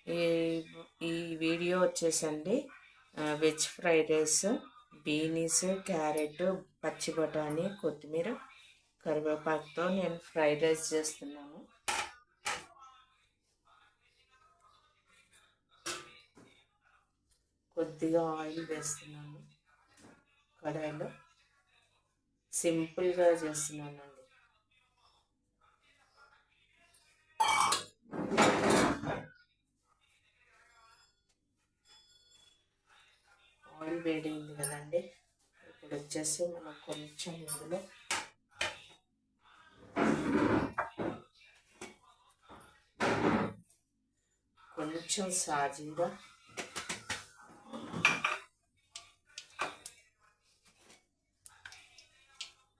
ఈ ఈ వీడియో వచ్చేసండి veg fried rice, beans, carrot, పచ్చి బఠానీ, కొత్తిమీర, కరివేపాకుతో నేను ఫ్రైడ్ రైస్ చేస్తున్నాను. కొద్దిగా ఆయిల్ వేస్తున్నాను కడాయిలో. సింపుల్గా చేస్తున్నానండి. ఆయిల్ వేడైంది కదండి. ఇప్పుడు వచ్చేసి మనం కొంచెం ఇందులో కొంచెం సాజీరా,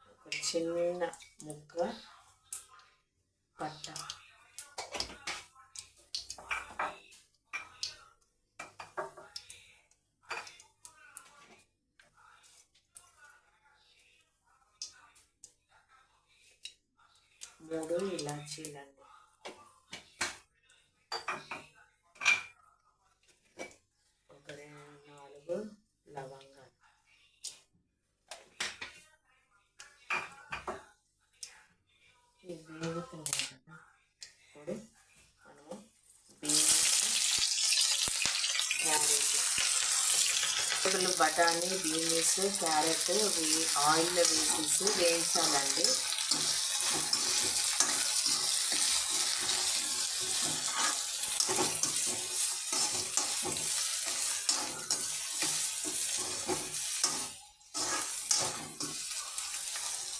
ఒక చిన్న ముక్క పట్ట, మూడు ఇలాచీలండి, ఒక 4 లవంగాలు, ఇవి వేగుతున్నాయి కదా. ఇప్పుడు మనము బీన్స్, క్యారెట్, ఇప్పుడు బఠానీ, బీన్స్, క్యారెట్ ఆయిల్లో వేసేసి వేయించాలండి.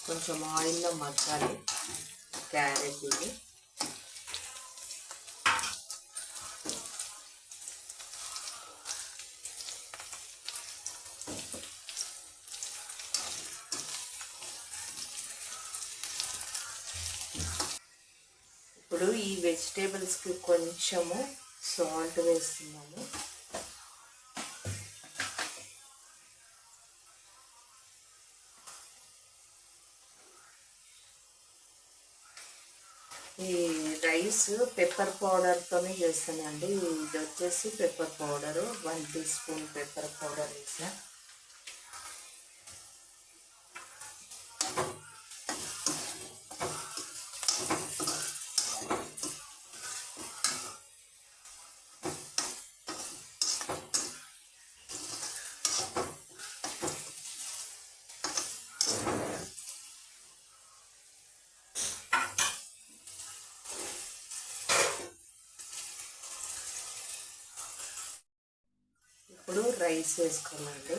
కొంచెం ఆయిల్లో మగ్గాలి క్యారెట్ ఇది. ఇప్పుడు ఈ వెజిటేబుల్స్కి కొంచెము సాల్ట్ వేస్తున్నాము. ఈ రైస్ పెప్పర్ పౌడర్తోనే చేస్తానండి. ఇది వచ్చేసి pepper powder, 1 teaspoon pepper powder వేసా. ఇప్పుడు రైస్ వేసుకోమండి.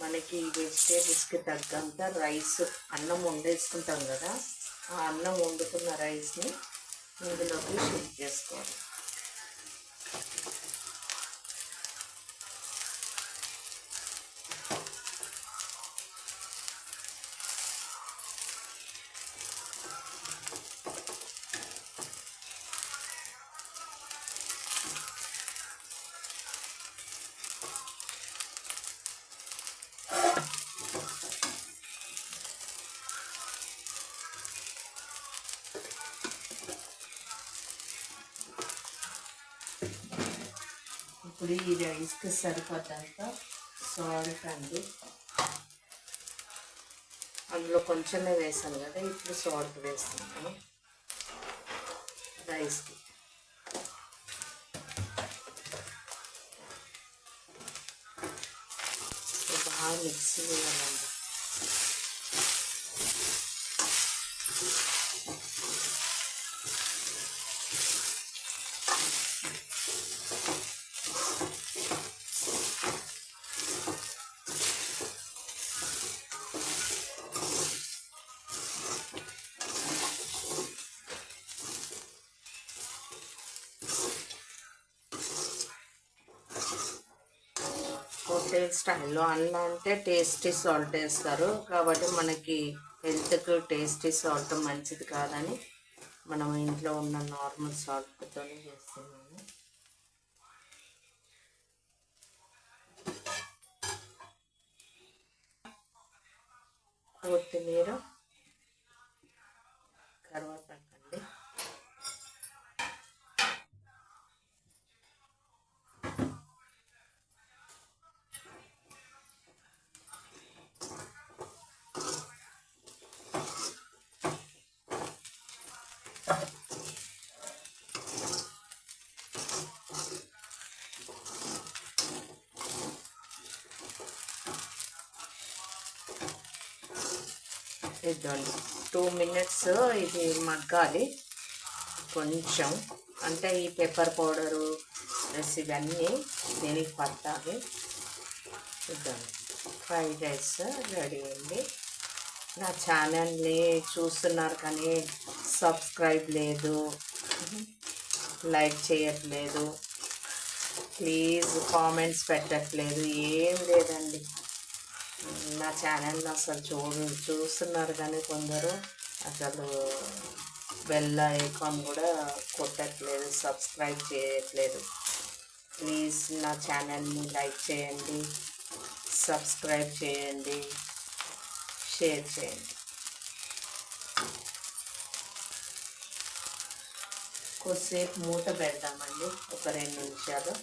మనకి వెజిటేబుల్స్కి తగ్గంత రైస్, అన్నం వండేసుకుంటాం కదా, ఆ అన్నం వండుకున్న రైస్ని ఇందులోకి షిఫ్ట్ చేసుకోవాలి. ఇప్పుడు ఈ రైస్కి సరిపడ్డంత సాల్ట్ అండి. అందులో కొంచెమే వేసాను కదా, ఇప్పుడు సాల్ట్ వేస్తున్నాను రైస్కి. బాగా మిక్స్ చేయాలండి. హోటల్ స్టైల్లో అన్నం అంటే టేస్టీ సాల్ట్ వేస్తారు కాబట్టి మనకి హెల్త్కి టేస్టీ సాల్ట్ మంచిది కాదని మనం ఇంట్లో ఉన్న నార్మల్ సాల్ట్తోనే చేస్తున్నాము. కొత్తిమీర, కరివేపాకు అండి. ఇద్దండి 2 మినిట్స్ ఇది మగ్గాలి కొంచెం. అంటే ఈ పెప్పర్ పౌడరు ప్లస్ ఇవన్నీ దీనికి పట్టాలి. ఇద్దండి ఫ్రైడ్ రైస్ రెడీ అయింది. నా ఛానల్ని చూస్తున్నారు కానీ సబ్స్క్రైబ్ లేదు, లైక్ చేయట్లేదు, ప్లీజ్ కామెంట్స్ పెట్టట్లేదు, ఏం లేదండి. నా ఛానల్ని అసలు చూస్తున్నారు కానీ కొందరు అసలు బెల్ ఐకాన్ కూడా కొట్టట్లేదు, సబ్స్క్రైబ్ చేయట్లేదు. ప్లీజ్ నా ఛానల్ని లైక్ చేయండి, సబ్స్క్రైబ్ చేయండి, షేర్ చేయండి. కొద్దిసేపు మూత పెడదామండి, ఒక 2 నిమిషాలు.